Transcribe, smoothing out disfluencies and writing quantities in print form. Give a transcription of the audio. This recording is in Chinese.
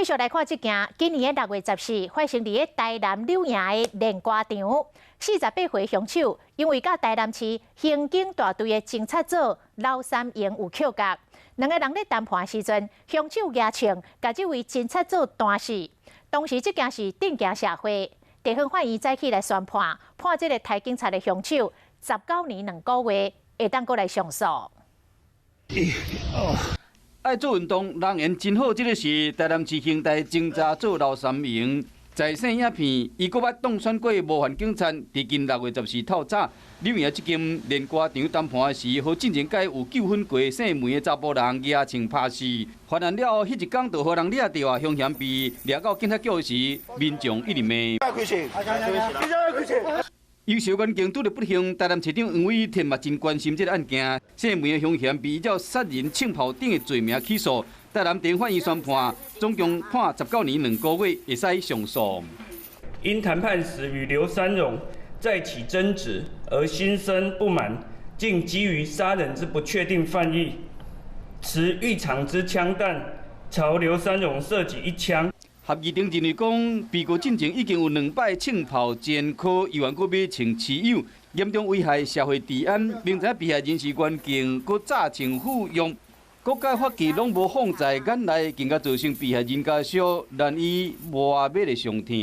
继续来看这件今年的6月14发生伫台南柳营的练歌场，48岁凶手因为甲台南市刑警大队的警察组老三营有扣押，两个人咧谈判时阵，凶手牙枪甲这位警察组弹死。当时这件事震惊社会，地方法院早起来宣判，判这个台警察的凶手19年2个月，会当过来上诉。爱做运动，人缘真好。这个是台南市刑大警察组老三营在线影片，伊搁捌当选过模范警察。伫今6月14透早，柳营这间练歌场谈判时，和进前界有9分过姓梅的查甫人牙枪拍死。犯案了后，迄一天就互人掠着啊，凶嫌被掠到警察局时，民众一直骂。优秀员警拄着不幸，台南市长黄伟天嘛真关心这个案件。姓梅的凶嫌被依照杀人、枪炮等的罪名起诉。台南地方法院宣判，总共判19年2个月，会使上诉。因谈判时与刘三荣再起争执而心生不满，竟基于杀人之不确定犯意，持预藏之枪弹朝刘三荣射击1枪。合议庭认为讲，被告进前已经有2摆枪炮前科，依然搁要请持有，严重危害社会治安。明知被害人是员警，搁诈请赴用，各界法纪拢无放在眼内，更加造成被害人家属难以抹灭的伤痛。